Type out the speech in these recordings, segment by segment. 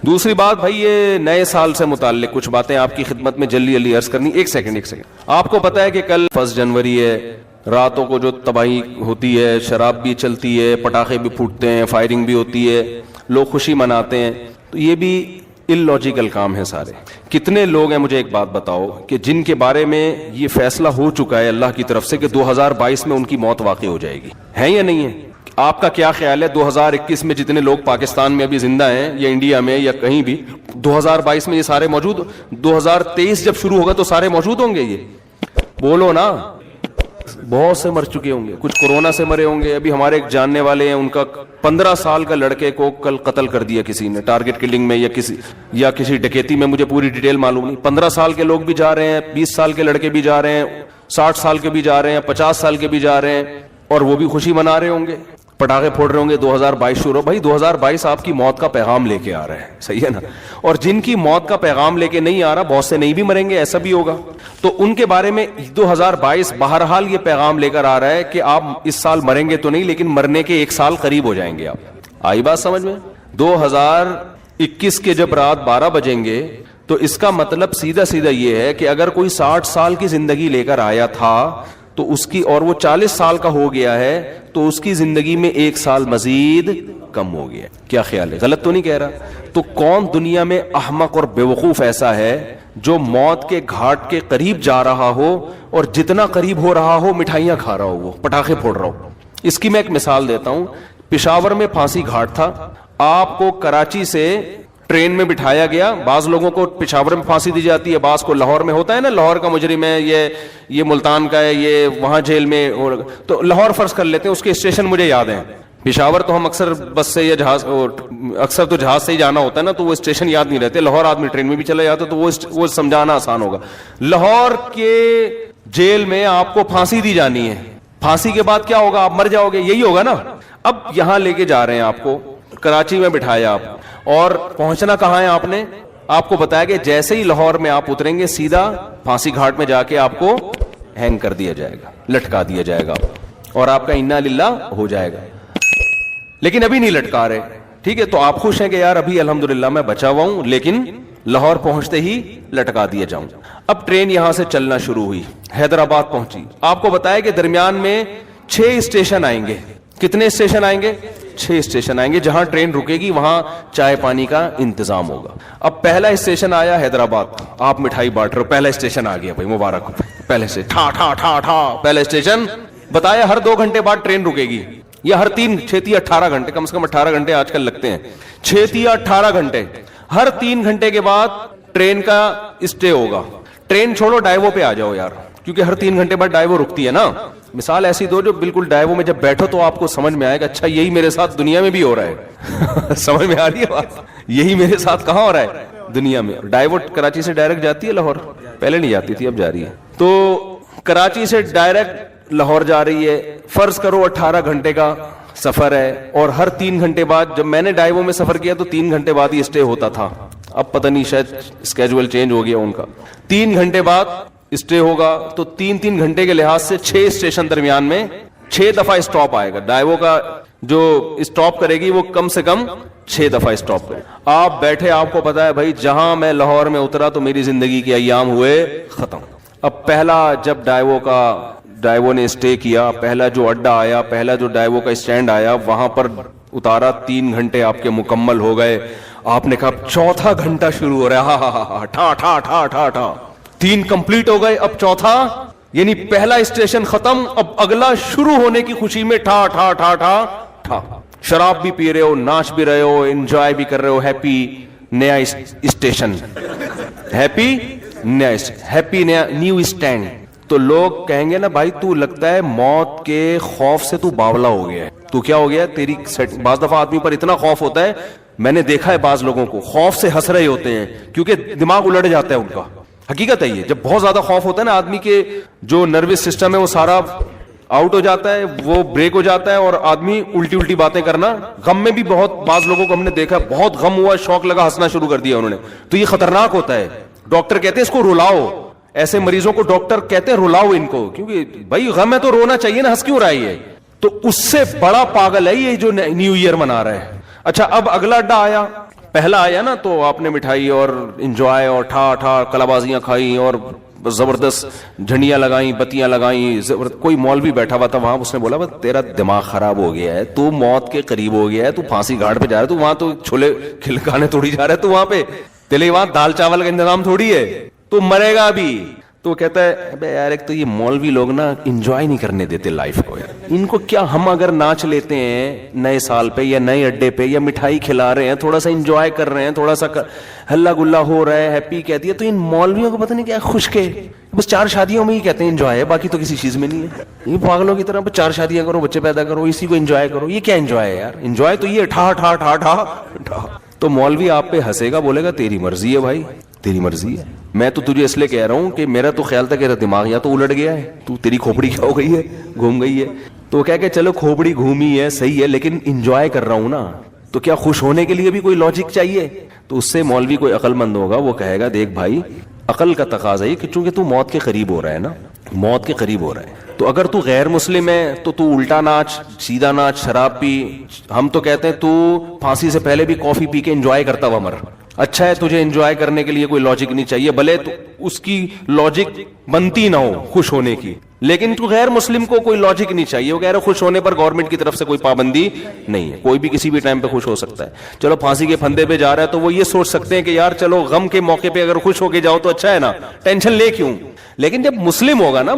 دوسری بات بھائی، یہ نئے سال سے متعلق کچھ باتیں آپ کی خدمت میں جلدی جلدی عرض کرنی. ایک سیکنڈ. آپ کو پتا ہے کہ کل 1 جنوری ہے، راتوں کو جو تباہی ہوتی ہے، شراب بھی چلتی ہے، پٹاخے بھی پھوٹتے ہیں، فائرنگ بھی ہوتی ہے، لوگ خوشی مناتے ہیں، تو یہ بھی illogical کام ہے سارے. کتنے لوگ ہیں، مجھے ایک بات بتاؤ، کہ جن کے بارے میں یہ فیصلہ ہو چکا ہے اللہ کی طرف سے کہ 2022 میں ان کی موت واقع ہو جائے گی، ہے یا نہیں ہے؟ آپ کا کیا خیال ہے 2021 میں جتنے لوگ پاکستان میں ابھی زندہ ہیں یا انڈیا میں یا کہیں بھی، 2022 میں یہ سارے موجود، 2023 جب شروع ہوگا تو سارے موجود ہوں گے؟ یہ بولو نا. بہت سے مر چکے ہوں گے، کچھ کورونا سے مرے ہوں گے. ابھی ہمارے ایک جاننے والے ہیں، ان کا 15 سال کا لڑکے کو کل قتل کر دیا کسی نے، ٹارگٹ کلنگ میں یا کسی ڈکیتی میں، مجھے پوری ڈیٹیل معلوم نہیں. 15 سال کے لوگ بھی جا رہے ہیں، 20 سال کے لڑکے بھی جا رہے ہیں، 60 سال کے بھی جا رہے ہیں، 50 سال کے بھی جا رہے ہیں، اور وہ بھی خوشی منا رہے ہوں گے، پٹاخے پھوڑ رہے ہوں گے. 2022 شروع. بھائی 2022 آپ کی موت کا پیغام لے کے آ رہا ہے، صحیح ہے نا؟ اور جن کی موت کا پیغام لے کے نہیں آ رہا، بہت سے نہیں بھی مریں گے، ایسا بھی ہوگا. تو ان کے بارے میں 2022 بہرحال یہ پیغام لے کر آ رہا ہے کہ آپ اس سال مریں گے تو نہیں، لیکن مرنے کے 1 سال قریب ہو جائیں گے آپ. آئی بات سمجھ میں؟ 2021 کے جب رات 12 بجیں گے تو اس کا مطلب سیدھا سیدھا یہ ہے کہ اگر کوئی 60 سال کی زندگی لے کر آیا تھا تو اس کی، اور وہ 40 سال کا ہو گیا ہے، تو اس کی زندگی میں 1 سال مزید کم ہو گیا. کیا خیال ہے؟ غلط تو نہیں کہہ رہا؟ تو کون دنیا میں احمق اور بیوقوف ایسا ہے جو موت کے گھاٹ کے قریب جا رہا ہو اور جتنا قریب ہو رہا ہو مٹھائیاں کھا رہا ہو، وہ پٹاخے پھوڑ رہا ہو؟ اس کی میں ایک مثال دیتا ہوں. پشاور میں پھانسی گھاٹ تھا، آپ کو کراچی سے ٹرین میں بٹھایا گیا. بعض لوگوں کو پشاور میں پھانسی دی جاتی ہے، بعض کو لاہور میں ہوتا ہے نا، لاہور کا مجرم ہے، یہ ملتان کا ہے، یہ وہاں جیل میں. تو لاہور فرض کر لیتے ہیں، اس کے اسٹیشن مجھے یاد ہیں. پشاور تو ہم اکثر بس سے یا جہاز، اکثر تو جہاز سے ہی جانا ہوتا ہے نا، تو وہ اسٹیشن یاد نہیں رہتے. لاہور آدمی ٹرین میں بھی چلا جاتا تو وہ سمجھانا آسان ہوگا. لاہور کے جیل میں آپ کو پھانسی دی جانی ہے. پھانسی کے بعد کیا ہوگا؟ آپ مر جاؤ گے، یہی ہوگا نا. اب یہاں لے کے جا رہے ہیں آپ کو، کراچی میں بٹھایا آپ، اور پہنچنا کہاں ہے آپ نے؟ آپ کو بتایا کہ جیسے ہی لاہور میں آپ اتریں گے سیدھا پھانسی گھاٹ میں جا کے آپ کو ہینگ کر دیا جائے گا، لٹکا دیا جائے گا، اور آپ کا انا للہ ہو جائے گا. لیکن ابھی نہیں لٹکا رہے، ٹھیک ہے؟ تو آپ خوش ہیں کہ یار ابھی الحمدللہ میں بچا ہوا ہوں، لیکن لاہور پہنچتے ہی لٹکا دیا جاؤں. اب ٹرین یہاں سے چلنا شروع ہوئی، حیدرآباد پہنچی. آپ کو بتایا کہ درمیان میں 6 اسٹیشن آئیں گے. کتنے اسٹیشن آئیں گے؟ 6 اسٹیشن آئیں گے. جہاں ٹرین رکے گی وہاں چائے پانی کا انتظام ہوگا. اب پہلا اسٹیشن آیا حیدرآباد، آپ مٹھائی بانٹ رہے ہو، پہلا اسٹیشن آ گیا بھائی، مبارک ہو. پہلے سے ٹھا ٹھا ٹھا ٹھا پہلا اسٹیشن. بتایا ہر 2 گھنٹے بعد ٹرین رکے گی، یا ہر 6 یا 18 گھنٹے، کم سے کم 18 گھنٹے آج کل لگتے ہیں، 6 یا 18 گھنٹے، ہر 3 گھنٹے کے بعد ٹرین کا اسٹے ہوگا. ٹرین چھوڑو، ڈائیو پہ آ جاؤ یار، کیونکہ ہر 3 گھنٹے بعد ڈائیو رکتی ہے نا. مثال ایسی دو جو بالکل ڈائیو میں جب بیٹھو تو آپ کو سمجھ میں آئے گا اچھا یہی میرے ساتھ دنیا میں بھی ہو رہا ہے. سمجھ میں آ رہی ہے بات؟ یہی میرے ساتھ کہاں ہو رہا ہے؟ دنیا میں. ڈائیو کراچی سے ڈائریکٹ جاتی ہے لاہور، پہلے نہیں جاتی تھی، اب جا رہی ہے. تو کراچی سے ڈائریکٹ لاہور جا رہی ہے. فرض کرو 18 گھنٹے کا سفر ہے، اور ہر 3 گھنٹے بعد، جب میں نے ڈائیو میں سفر کیا تو 3 گھنٹے بعد ہی اسٹے ہوتا تھا. اب پتہ نہیں شاید اسکیجول چینج ہو گیا ان کا. 3 گھنٹے بعد اسٹے ہوگا، تو 3 گھنٹے کے لحاظ سے 6 اسٹیشن درمیان میں 6 دفعہ اسٹاپ آئے گا. ڈائیو کا جو اسٹاپ کرے گی وہ کم سے کم 6 دفعہ اسٹاپ کرے. آپ بیٹھے، آپ کو پتا ہے بھائی جہاں میں لاہور میں اترا تو میری زندگی کے ایام ہوئے ختم. اب پہلا جب ڈائیو نے اسٹے کیا، پہلا جو اڈا آیا، پہلا جو ڈائیو کا اسٹینڈ آیا، وہاں پر اتارا. 3 گھنٹے آپ کے مکمل ہو گئے. آپ نے کہا 4تھا گھنٹہ شروع ہو رہا ہے، ٹھا ٹھا ٹھا ٹھا ٹھا. 3 کمپلیٹ ہو گئے، اب 4تھا، یعنی پہلا اسٹیشن ختم، اب اگلا شروع ہونے کی خوشی میں ٹھا ٹھا ٹھا ٹھا ٹھا. شراب بھی پی رہے ہو، ناچ بھی رہے ہو، انجوائے بھی کر رہے ہو. ہیپی نیا اسٹیشن، ہیپی نیا نیو اسٹینڈ. تو لوگ کہیں گے نا بھائی تو لگتا ہے موت کے خوف سے تو باولا ہو گیا ہے. تو کیا ہو گیا تیری؟ بعض دفعہ آدمی پر اتنا خوف ہوتا ہے، میں نے دیکھا ہے بعض لوگوں کو خوف سے ہنس رہے ہوتے ہیں کیونکہ دماغ الٹ جاتا ہے ان کا. حقیقت ہے یہ، جب بہت زیادہ خوف ہوتا ہے نا آدمی کے جو نروس سسٹم ہے وہ سارا آؤٹ ہو جاتا ہے، وہ بریک ہو جاتا ہے، اور آدمی الٹی باتیں کرنا. غم میں بھی بہت بعض لوگوں کو ہم نے دیکھا، بہت غم ہوا، شوق لگا، ہنسنا شروع کر دیا انہوں نے. تو یہ خطرناک ہوتا ہے. ڈاکٹر کہتے ہیں اس کو رلاؤ. ایسے مریضوں کو ڈاکٹر کہتے ہیں رلاؤ ان کو، کیونکہ بھائی غم ہے تو رونا چاہیے نا، ہنس کیوں رہا ہے؟ تو اس سے بڑا پاگل ہے یہ جو نیو ایئر منا رہا ہے. اچھا اب اگلا اڈا آیا، پہلا آیا نا تو آپ نے مٹھائی اور انجوائے اور ٹھا ٹھا کلابازیاں کھائی اور زبردست جھنڈیاں لگائیں, بتیاں لگائیں. کوئی مولوی بیٹھا ہوا تھا وہاں, اس نے بولا بس تیرا دماغ خراب ہو گیا ہے, تو موت کے قریب ہو گیا ہے, تو پھانسی گھاٹ پہ جا رہا ہے, تو وہاں تو چھولے کھلکانے تھوڑی جا رہا ہے, تو وہاں پہ تیرے وہاں دال چاول کا انتظام تھوڑی ہے, تو مرے گا بھی. تو کہتا ہے ابے یار ایک تو یہ مولوی لوگ نا انجوائے نہیں کرنے دیتے لائف کو یار, ان کو کیا, ہم اگر ناچ لیتے ہیں نئے سال پہ یا نئے اڈے پہ یا مٹھائی کھلا رہے ہیں, تھوڑا سا انجوائے کر رہے ہیں, تھوڑا سا ہلا گلا ہو رہا ہے, ہیپی کہتی ہے, تو ان مولویوں کو پتہ نہیں کیا خشک ہے, بس 4 شادیوں میں ہی کہتے ہیں انجوائے ہے, باقی تو کسی چیز میں نہیں ہے. یہ پاگلوں کی طرح بس 4 شادیاں کرو, بچے پیدا کرو, اسی کو انجوائے کرو. یہ کیا انجوائے ہے یار؟ انجوائے تو یہ ٹھا ٹھا ٹھا ٹھا ٹھا. تو مولوی آپ پہ ہنسے گا, بولے گا تیری مرضی ہے بھائی, تیری مرضی ہے. میں تو تجھے اس لیے کہہ رہا ہوں کہ میرا تو خیال تھا کہ تیرا دماغ یا تو الٹ گیا ہے, تو تیری کھوپڑی کیا ہو گئی ہے, گھوم گئی ہے. تو کہہ کہ چلو کھوپڑی گھومی ہے صحیح ہے, لیکن انجوائے کر رہا ہوں نا, تو کیا خوش ہونے کے لیے بھی کوئی لاجک چاہیے؟ تو اس سے مولوی کوئی عقل مند ہوگا, وہ کہے گا دیکھ بھائی عقل کا تقاضا ہے کہ چونکہ تو موت کے قریب ہو رہا ہے نا, موت کے قریب ہو رہا ہے, تو اگر تو غیر مسلم ہے تو تو الٹا ناچ, سیدھا ناچ, شراب پی. ہم تو کہتے ہیں تو پھانسی سے پہلے بھی کافی پی کے انجوائے کرتا ہوا مر. اچھا ہے, تجھے انجوائے کرنے کے لیے کوئی لاجک نہیں چاہیے, بھلے تو اس کی لاجک بنتی نہ ہو خوش ہونے کی, لیکن تو غیر مسلم کو کوئی لاجک نہیں چاہیے. وہ کہہ رہے خوش ہونے پر گورنمنٹ کی طرف سے کوئی پابندی نہیں ہے, کوئی بھی کسی بھی ٹائم پہ خوش ہو سکتا ہے. چلو پھانسی کے پھندے پہ جا رہا ہے تو وہ یہ سوچ سکتے ہیں کہ یار چلو غم کے موقع پہ اگر خوش ہو کے جاؤ تو اچھا ہے نا, ٹینشن لے کیوں. لیکن جب مسلم ہوگا نا,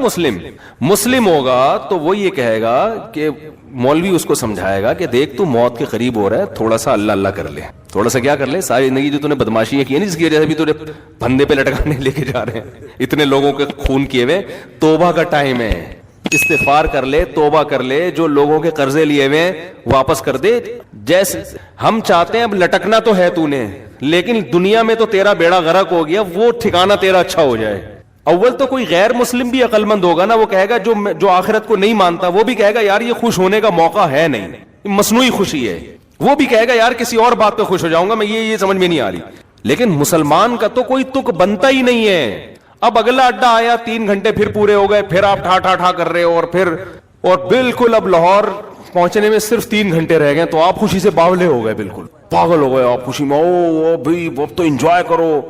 مسلم ہوگا تو وہ یہ کہے گا کہ مولوی اس کو سمجھائے گا کہ دیکھ تو موت کے قریب ہو رہا ہے, تھوڑا سا اللہ اللہ کر لے, تھوڑا سا کیا کر لے, ساری زندگی جو تُونے بدماشیاں کی ہیں جس کی وجہ سے بھی تجھے پھندے پہ لٹکانے لے کے جا رہے ہیں, اتنے لوگوں کے خون کیے ہوئے, توبہ کا ٹائم ہے, استغفار کر لے, توبہ کر لے, جو لوگوں کے قرضے لیے ہوئے واپس کر دے. جیسے ہم چاہتے ہیں اب لٹکنا تو ہے تو نے, لیکن دنیا میں تو تیرا بیڑا غرق ہو گیا, وہ ٹھکانہ تیرا اچھا ہو جائے. اول تو کوئی غیر مسلم بھی عقل مند ہوگا نا, وہ کہے گا جو آخرت کو نہیں مانتا وہ بھی کہے گا یار یہ خوش ہونے کا موقع ہے نہیں, مصنوعی خوشی ہے. وہ بھی کہے گا یار کسی اور بات پہ خوش ہو جاؤں گا میں, یہ سمجھ میں نہیں آ رہی. لیکن مسلمان کا تو کوئی تک بنتا ہی نہیں ہے. اب اگلا اڈا آیا, 3 گھنٹے پھر پورے ہو گئے, پھر آپ ٹھا ٹھا ٹھا کر رہے ہو, اور بالکل اب لاہور پہنچنے میں صرف 3 گھنٹے رہ گئے, تو آپ خوشی سے باولے ہو گئے, بالکل پاگل ہو گئے آپ خوشی میں. او بھائی اب تو انجوائے کرو,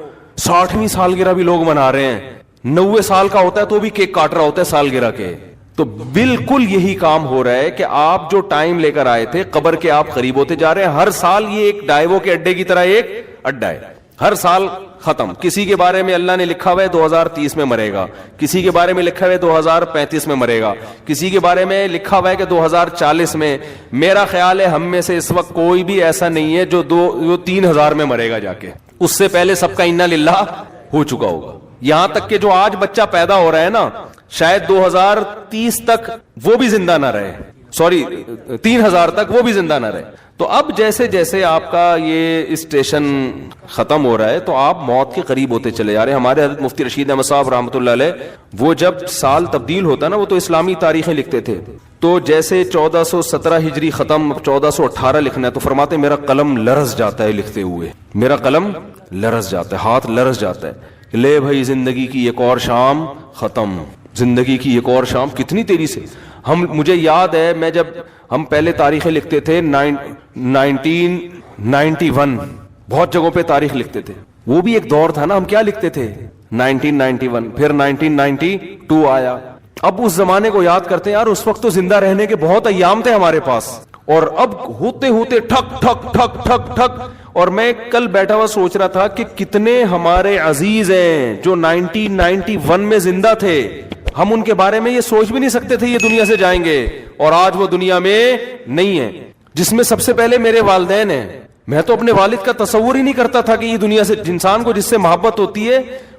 60ویں سالگرہ بھی لوگ منا رہے ہیں, 90 سال کا ہوتا ہے تو بھی کیک کاٹ رہا ہوتا ہے سالگرہ کے. تو بالکل یہی کام ہو رہا ہے کہ آپ جو ٹائم لے کر آئے تھے قبر کے آپ قریب ہوتے جا رہے ہیں. ہر سال یہ ایک ڈائیوو کے اڈے کی طرح ایک اڈا ہے, ہر سال ختم. کسی کے بارے میں اللہ نے لکھا ہوا ہے 2030 میں مرے گا, کسی کے بارے میں لکھا ہوا ہے 2035 میں مرے گا, کسی کے بارے میں لکھا ہوا ہے کہ 2040 میں. میرا خیال ہے ہم میں سے اس وقت کوئی بھی ایسا نہیں ہے جو 3000 میں مرے گا جا کے, اس سے پہلے سب کا انا للہ ہو چکا ہوگا. یہاں تک کہ جو آج بچہ پیدا ہو رہا ہے نا, شاید 2030 تک وہ بھی زندہ نہ رہے, 3000 تک وہ بھی زندہ نہ رہے. تو اب جیسے جیسے آپ کا یہ اسٹیشن ختم ہو رہا ہے تو آپ موت کے قریب ہوتے چلے جا رہے ہیں. ہمارے حضرت مفتی رشید احمد صاحب رحمۃ اللہ علیہ, وہ جب سال تبدیل ہوتا نا وہ تو اسلامی تاریخیں لکھتے تھے, تو جیسے 1417 ہجری ختم, 1418 لکھنا ہے, تو فرماتے میرا قلم لرز جاتا ہے لکھتے ہوئے, میرا قلم لرز جاتا ہے, ہاتھ لرز جاتا ہے. لے بھائی زندگی کی ایک اور شام ختم, زندگی کی ایک اور شام. کتنی تیزی سے مجھے یاد ہے, میں جب ہم پہلے تاریخیں لکھتے تھے 1991, بہت جگہوں پہ تاریخ لکھتے تھے, وہ بھی ایک دور تھا نا. ہم کیا لکھتے تھے 1991, پھر 1992 آیا. اب اس زمانے کو یاد کرتے ہیں, یار اس وقت تو زندہ رہنے کے بہت ایام تھے ہمارے پاس, اور اب ہوتے ہوتے ٹھک ٹھک ٹھک ٹھک ٹھک. اور میں کل بیٹھا ہوا سوچ رہا تھا کہ کتنے ہمارے عزیز ہیں جو 1991 میں زندہ تھے, ہم ان کے بارے میں یہ سوچ بھی نہیں سکتے تھے یہ دنیا سے جائیں گے, اور آج وہ دنیا میں نہیں ہے. جس میں سب سے پہلے میرے والدین ہیں. میں تو اپنے والد کا تصور ہی نہیں کرتا تھا کہ یہ دنیا سے, انسان کو جس سے محبت ہوتی ہے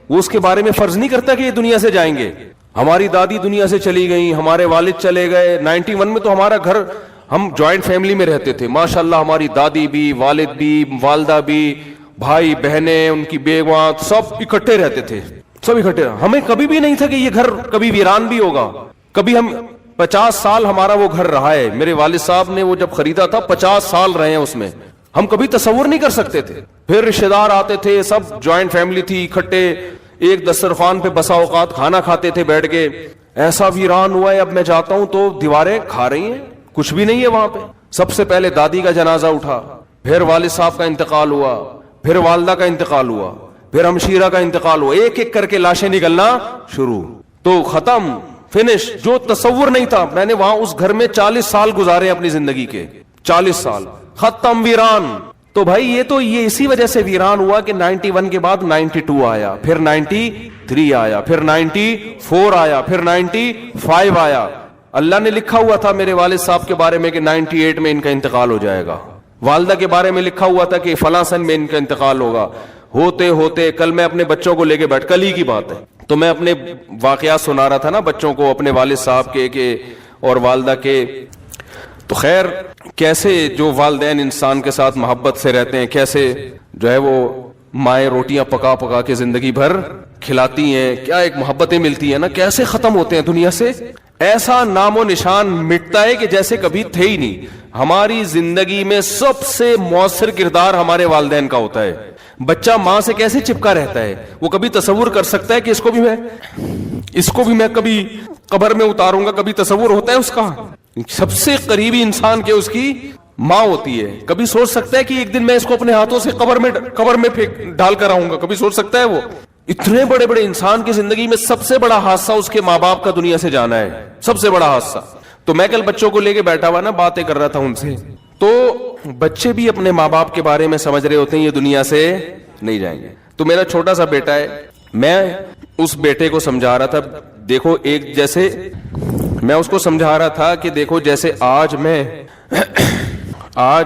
وہ اس کے بارے میں فرض نہیں کرتا کہ یہ دنیا سے جائیں گے. ہماری دادی دنیا سے چلی گئی, ہمارے والد چلے گئے. 91 میں تو ہمارا گھر, ہم جوائنٹ فیملی میں رہتے تھے ماشاءاللہ, ہماری دادی بھی, والد بھی, والدہ بھی, بھائی بہنیں, ان کی بیویاں, سب اکٹھے رہتے تھے, سب اکٹھے. ہمیں کبھی بھی نہیں تھا کہ یہ گھر کبھی ویران بھی ہوگا. کبھی ہم 50 سال ہمارا وہ گھر رہا ہے, میرے والد صاحب نے وہ جب خریدا تھا 50 سال رہے ہیں اس میں, ہم کبھی تصور نہیں کر سکتے تھے. پھر رشتے دار آتے تھے, سب جوائنٹ فیملی تھی, اکٹھے ایک دسترخوان پہ بسا اوقات کھانا کھاتے تھے بیٹھ کے. ایسا ویران ہوا ہے, اب میں جاتا ہوں تو دیواریں کھا رہی ہیں, کچھ بھی نہیں ہے وہاں پہ. سب سے پہلے دادی کا جنازہ اٹھا, پھر والد صاحب کا انتقال ہوا, پھر والدہ کا انتقال ہوا, پھر ہمشیرہ کا انتقال ہوا, ایک ایک کر کے لاشیں نکلنا شروع, تو ختم, فنش. جو تصور نہیں تھا, میں نے وہاں اس گھر میں 40 سال گزارے اپنی زندگی کے, 40 سال, ختم, ویران. تو بھائی یہ اسی وجہ سے ویران ہوا کہ 91 کے بعد 92 آیا, پھر 93 آیا, پھر 94 آیا, پھر 95 آیا. اللہ نے لکھا ہوا تھا میرے والد صاحب کے بارے میں کہ 98 میں ان کا انتقال ہو جائے گا, والدہ کے بارے میں لکھا ہوا تھا کہ فلاں سن میں ان کا انتقال ہوگا. ہوتے ہوتے کل میں اپنے بچوں کو لے کے کل ہی کی بات ہے, تو میں اپنے واقعات سنا رہا تھا نا بچوں کو, اپنے والد صاحب کے اور والدہ کے. تو خیر, کیسے جو والدین انسان کے ساتھ محبت سے رہتے ہیں, کیسے جو ہے وہ مائیں روٹیاں پکا پکا کے زندگی بھر کھلاتی ہیں, کیا ایک محبتیں ملتی ہیں نا, کیسے ختم ہوتے ہیں دنیا سے, ایسا نام و نشان مٹتا ہے کہ جیسے کبھی تھے ہی نہیں. ہماری زندگی میں سب سے مؤثر کردار ہمارے والدین کا ہوتا ہے. بچہ ماں سے کیسے چپکا رہتا ہے, وہ کبھی تصور کر سکتا ہے کہ اس کو بھی میں کبھی قبر میں اتاروں گا, کبھی تصور ہوتا ہے اس کا؟ سب سے قریبی انسان کے اس کی ماں ہوتی ہے. کبھی سوچ سکتا ہے کہ ایک دن میں اس کو اپنے ہاتھوں سے قبر میں ڈال کر آؤں گا؟ کبھی سوچ سکتا ہے وہ؟ اتنے بڑے بڑے انسان کی زندگی میں سب سے بڑا حادثہ اس کے ماں باپ کا دنیا سے جانا ہے, سب سے بڑا حادثہ. تو میں کل بچوں کو لے کے بیٹھا ہوا نا, باتیں کر رہا تھا ان سے, تو بچے بھی اپنے ماں باپ کے بارے میں سمجھ رہے ہوتے ہیں یہ دنیا سے نہیں جائیں گے. تو میرا چھوٹا سا بیٹا ہے, میں اس بیٹے کو سمجھا رہا تھا, دیکھو ایک جیسے میں اس کو سمجھا رہا تھا کہ دیکھو جیسے آج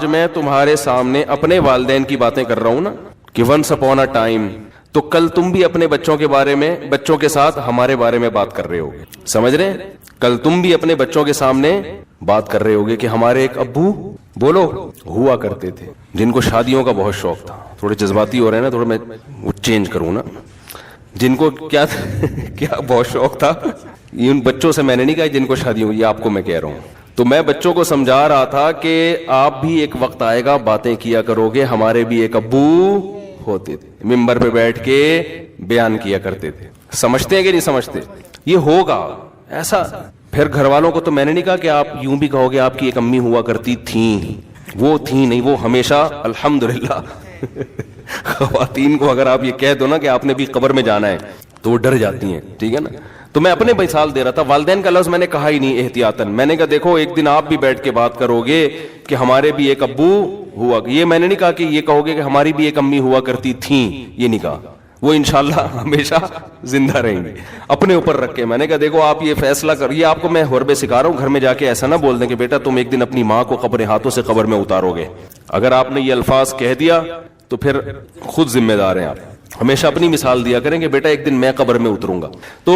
میں تمہارے سامنے اپنے والدین کی باتیں کر رہا ہوں نا کہ ونس اپون اے ٹائم, تو کل تم بھی اپنے بچوں کے بارے میں, بچوں کے ساتھ ہمارے بارے میں بات کر رہے ہوگے, سمجھ رہے ہیں؟ کل تم بھی اپنے بچوں کے سامنے بات کر رہے ہوگے کہ ہمارے ایک ابو بولو ہوا کرتے تھے جن کو شادیوں کا بہت شوق تھا. تھوڑے جذباتی ہو رہے ہیں نا, تھوڑا میں وہ چینج کروں نا. جن کو کیا بہت شوق تھا, ان بچوں سے میں نے نہیں کہا جن کو شادیوں, یہ آپ کو میں کہہ رہا ہوں. تو میں بچوں کو سمجھا رہا تھا کہ آپ بھی ایک وقت آئے گا باتیں کیا کرو گے, ہمارے بھی ایک ابو ہوتے تھے, ممبر پہ بیٹھ کے بیان کیا کرتے تھے. سمجھتے ہیں کہ نہیں سمجھتے؟ یہ ہوگا ایسا. پھر گھر والوں کو تو میں نے نہیں کہا کہ آپ یوں بھی کہو گے آپ کی ایک امی ہوا کرتی تھیں, وہ تھیں نہیں, وہ ہمیشہ الحمدللہ. خواتین کو اگر آپ یہ کہہ دو نا کہ آپ نے بھی قبر میں جانا ہے تو وہ ڈر جاتی ہیں, ٹھیک ہے نا. تو میں اپنے مثال دے رہا تھا, والدین کا لفظ میں نے کہا ہی نہیں احتیاطاً. میں نے کہا دیکھو ایک دن آپ بھی بیٹھ کے بات کرو گے کہ ہمارے بھی ایک ابو ہوا, یہ میں نے نہیں کہا کہ یہ کہو گے کہ ہماری بھی ایک امی ہوا کرتی تھیں, یہ نہیں کہا. وہ انشاءاللہ ہمیشہ زندہ رہیں گے. اپنے اوپر رکھ کے میں نے کہا دیکھو آپ یہ فیصلہ کر, یہ آپ کو میں حربے سکھا رہا ہوں, گھر میں جا کے ایسا نہ بول دیں کہ بیٹا تم ایک دن اپنی ماں کو اپنے ہاتھوں سے قبر میں اتارو گے. اگر آپ نے یہ الفاظ کہہ دیا تو پھر خود ذمہ دار ہیں آپ. ہمیشہ اپنی مثال دیا کریں کہ بیٹا ایک دن میں قبر میں اتروں گا. تو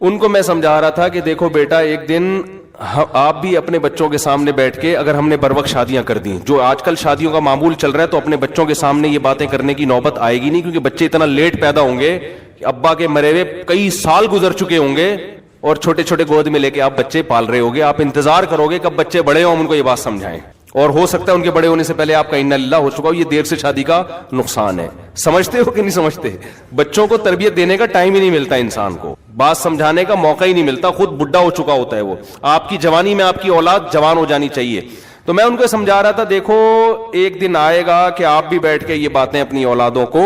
ان کو میں سمجھا رہا تھا کہ دیکھو بیٹا ایک دن آپ بھی اپنے بچوں کے سامنے بیٹھ کے, اگر ہم نے بر وقت شادیاں کر دی, جو آج کل شادیوں کا معمول چل رہا ہے, تو اپنے بچوں کے سامنے یہ باتیں کرنے کی نوبت آئے گی نہیں, کیونکہ بچے اتنا لیٹ پیدا ہوں گے کہ ابا کے مرے ہوئے کئی سال گزر چکے ہوں گے اور چھوٹے چھوٹے گود میں لے کے آپ بچے پال رہے ہوگے. آپ انتظار کرو گے کب بچے بڑے ہوں, ہم ان کو یہ بات سمجھائیں, اور ہو سکتا ہے ان کے بڑے ہونے سے پہلے آپ کا انا للہ ہو چکا ہو. یہ دیر سے شادی کا نقصان ہے. سمجھتے ہو کہ نہیں سمجھتے؟ بچوں کو تربیت دینے کا ٹائم ہی نہیں ملتا انسان کو, بات سمجھانے کا موقع ہی نہیں ملتا, خود بڈھا ہو چکا ہوتا ہے وہ. آپ کی جوانی میں آپ کی اولاد جوان ہو جانی چاہیے. تو میں ان کو سمجھا رہا تھا دیکھو ایک دن آئے گا کہ آپ بھی بیٹھ کے یہ باتیں اپنی اولادوں کو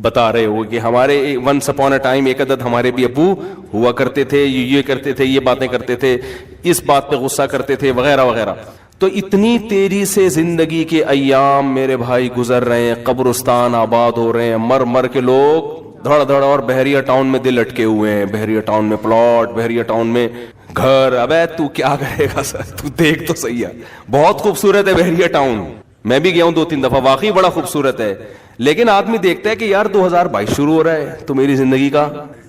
بتا رہے ہو کہ ہمارے ونس اپون اے ٹائم ایک عدد ہمارے بھی ابو ہوا کرتے تھے, یہ کرتے تھے, یہ باتیں کرتے تھے, اس بات پہ غصہ کرتے تھے, وغیرہ وغیرہ. تو اتنی تیزی سے زندگی کے ایام میرے بھائی گزر رہے ہیں, قبرستان آباد ہو رہے ہیں, مر کے لوگ دھڑ دھڑ, اور بحریہ ٹاؤن میں دل اٹکے ہوئے ہیں, بحریہ ٹاؤن میں پلاٹ, بحریہ ٹاؤن میں گھر. ابے تو کیا کرے گا سر, تو دیکھ تو صحیح ہے, بہت خوبصورت ہے بحریہ ٹاؤن, میں بھی گیا ہوں 2-3 دفعہ, واقعی بڑا خوبصورت ہے. لیکن آدمی دیکھتا ہے کہ یار 2022 شروع ہو رہا ہے تو میری زندگی کا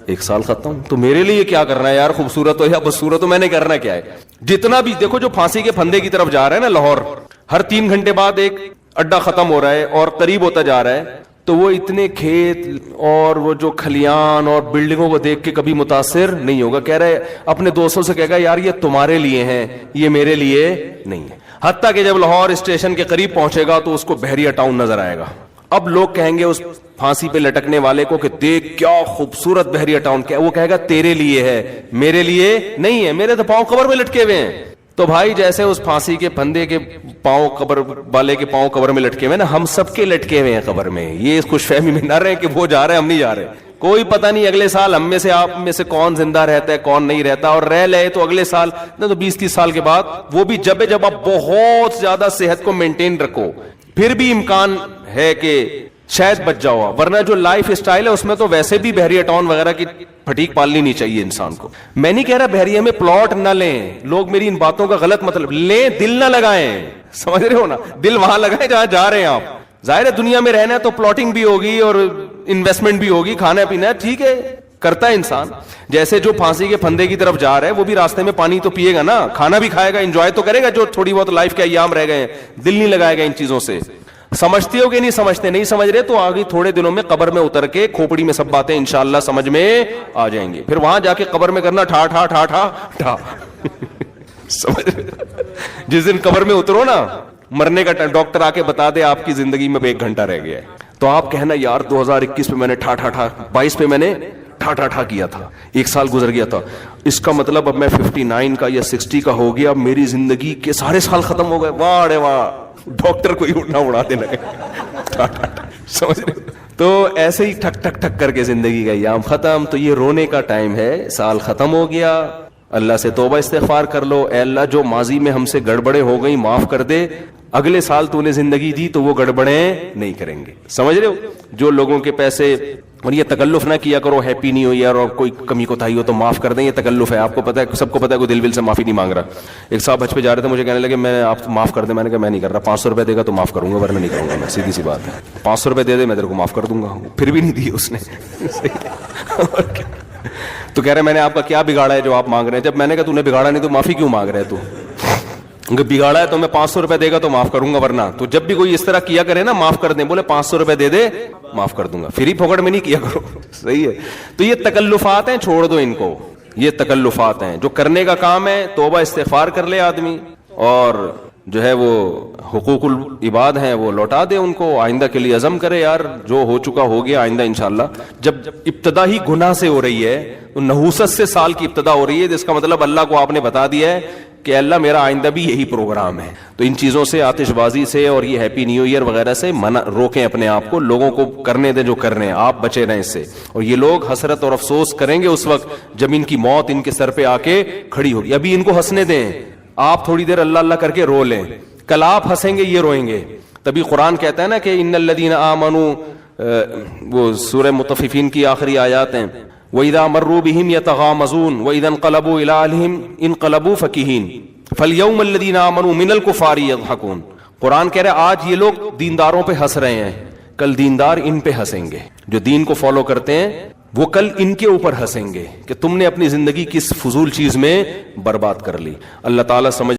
1 سال ختم, تو میرے لیے کیا کرنا ہے یار, خوبصورت ہو یا بدصورت ہو, میں نے کرنا کیا ہے. جتنا بھی دیکھو جو پھانسی کے پھندے کی طرف جا رہا ہے نا لاہور, ہر 3 گھنٹے بعد ایک اڈا ختم ہو رہا ہے اور قریب ہوتا جا رہا ہے, تو وہ اتنے کھیت اور وہ جو کھلیان اور بلڈنگوں کو دیکھ کے کبھی متاثر نہیں ہوگا. کہہ رہے اپنے دوستوں سے کہے گا یار یہ تمہارے لیے ہیں, یہ میرے لیے نہیں ہے. حتیٰ کہ جب لاہور اسٹیشن کے قریب پہنچے گا تو اس کو بحریہ ٹاؤن نظر آئے گا. اب لوگ کہیں گے اس پھانسی پہ لٹکنے والے کو کہ دیکھ کیا خوبصورت بحریہ ٹاؤن, کیا وہ کہے گا تیرے لیے ہے, میرے لیے نہیں ہے, میرے تو پاؤں قبر میں لٹکے ہوئے ہیں. تو بھائی جیسے اس پھانسی کے پھندے کے پاؤں قبر والے کے پاؤں قبر میں لٹکے ہوئے نا, ہم سب کے لٹکے ہوئے ہیں قبر میں. یہ اس خوش فہمی میں نہ رہے کہ وہ جا رہے ہیں ہم نہیں جا رہے. کوئی پتہ نہیں اگلے سال ہم میں سے آپ میں سے کون زندہ رہتا ہے کون نہیں رہتا, اور رہ لے تو اگلے سال نہ تو 20-30 سال کے بعد, وہ بھی جب آپ بہت زیادہ صحت کو مینٹین رکھو پھر بھی امکان ہے کہ شاید بچ جاؤ, ورنہ جو لائف اسٹائل ہے اس میں تو ویسے بھی بحریہ ٹاؤن وغیرہ کی پھٹیک پالنی نہیں چاہیے انسان کو. میں نہیں کہہ رہا بحریہ میں پلاٹ نہ لیں, لوگ میری ان باتوں کا غلط مطلب لیں, دل نہ لگائیں, سمجھ رہے ہو نا, دل وہاں لگائیں جہاں جا رہے ہیں آپ. ظاہر ہے دنیا میں رہنا ہے تو پلاٹنگ بھی ہوگی اور انویسٹمنٹ بھی ہوگی, کھانا پینا ہے ٹھیک ہے کرتا ہے انسان. جیسے جو پھانسی کے پھندے کی طرف جا رہا ہے وہ بھی راستے میں پانی تو پیے گا نا, کھانا بھی کھائے گا, انجوائے تو کرے گا جو تھوڑی بہت لائف کے ایام رہ گئے ہیں. دل نہیں لگائے گا ان چیزوں سے. سمجھتے ہو کہ نہیں سمجھتے, نہیں سمجھ رہے تو آگے تھوڑے دنوں میں قبر میں اتر کے کھوپڑی میں سب باتیں انشاءاللہ سمجھ میں آ جائیں گے. پھر وہاں جا کے قبر میں کرنا ٹھا ٹھا ٹھا ٹھا ٹھا سمجھ رہے. جس دن قبر میں اترو نا, مرنے کا ڈاکٹر آ کے بتا دے آپ کی زندگی میں 1 گھنٹہ رہ گیا ہے, تو آپ کہنا یار 2021 میں نے ٹھا ٹھا ٹھا, 22 میں نے ٹھا ٹھا ٹھا کیا تھا, 1 سال گزر گیا تھا, اس کا مطلب اب میں 59 کا یا 60 کا ہو گیا, اب میری زندگی کے سارے سال ختم ہو گئے. واہ رے واہ, ڈاکٹر کو ہی اڑنا اڑاتے لگے. سمجھ رہے, تو ایسے ہی ٹھک ٹھک ٹھک کر کے زندگی کا ایام ختم. تو یہ رونے کا ٹائم ہے, سال ختم ہو گیا, اللہ سے توبہ استغفار کر لو. اے اللہ جو ماضی میں ہم سے گڑبڑیں ہو گئی معاف کر دے, اگلے سال تو نے زندگی دی تو وہ گڑبڑیں نہیں کریں گے. سمجھ رہے ہو, جو لوگوں کے پیسے, اور یہ تکلف نہ کیا کرو ہیپی نیو ایئر, اور کوئی کمی کوتاہی ہو تو معاف کر دیں, یہ تکلف ہے. آپ کو پتہ ہے, سب کو پتہ ہے, کوئی دل سے معافی نہیں مانگ رہا. ایک صاحب حج پہ جا رہے تھے, مجھے کہنے لگے میں آپ معاف کر دیں. میں نے کہا میں نہیں کر رہا, 500 روپے دے گا تو معاف کروں گا ورنہ نہیں کروں گا میں, سیدھی سی بات ہے. 500 روپے دے دے میں تیرے کو معاف کر دوں گا. پھر بھی نہیں دیے اس نے. تو کہہ رہے میں نے آپ کا کیا بگاڑا ہے جو آپ مانگ رہے ہیں. جب میں نے کہا تو نے بگاڑا نہیں تو معافی کیوں مانگ رہے ہے تو, بگاڑا ہے تو میں 500 روپے دے گا تو معاف کروں گا, ورنہ تو جب بھی کوئی اس طرح کیا کرے نا معاف کر دیں, بولے 500 روپے دے دے معاف کر دوں گا, فری پھوکٹ میں نہیں کیا کرو. صحیح ہے. تو یہ تکلفات ہیں, چھوڑ دو ان کو, یہ تکلفات ہیں. جو کرنے کا کام ہے توبہ استغفار کر لے آدمی, اور جو ہے وہ حقوق العباد ہیں وہ لوٹا دے ان کو. آئندہ کے لیے عزم کرے, یار جو ہو چکا ہو گیا, آئندہ انشاءاللہ. جب ابتدا ہی گناہ سے ہو رہی ہے, تو نحوست سے سال کی ابتدا ہو رہی ہے, جس کا مطلب اللہ کو آپ نے بتا دیا ہے کہ اللہ میرا آئندہ بھی یہی پروگرام ہے. تو ان چیزوں سے, آتش بازی سے اور یہ ہیپی نیو ایئر وغیرہ سے روکیں اپنے آپ کو. لوگوں کو کرنے دیں جو کر رہے ہیں, آپ بچے رہیں اس سے. اور یہ لوگ حسرت اور افسوس کریں گے اس وقت جب ان کی موت ان کے سر پہ آ کے کھڑی ہوگی. ابھی ان کو ہنسنے دیں, آپ تھوڑی دیر اللہ اللہ کر کے رو لیں, کل آپ ہنسیں گے یہ روئیں گے. تبھی قرآن کہتا ہے نا کہ ان الذین آمنوا, وہ سورہ مطففین کی آخری آیات ہیں, وَإِذَا مَرُّوا بِهِمْ يَتَغَامَزُونَ وَإِذَا انقلبوا إِلَىٰ أَهْلِهِمْ انقلبوا فَكِهِينَ فَالْيَوْمَ الَّذِينَ آمَنُوا مِنَ الْكُفَّارِ يَضْحَكُونَ. قرآن کہہ رہے آج یہ لوگ دینداروں پہ ہنس رہے ہیں, کل دیندار ان پہ ہنسیں گے. جو دین کو فالو کرتے ہیں وہ کل ان کے اوپر ہنسیں گے کہ تم نے اپنی زندگی کس فضول چیز میں برباد کر لی. اللہ تعالیٰ سمجھ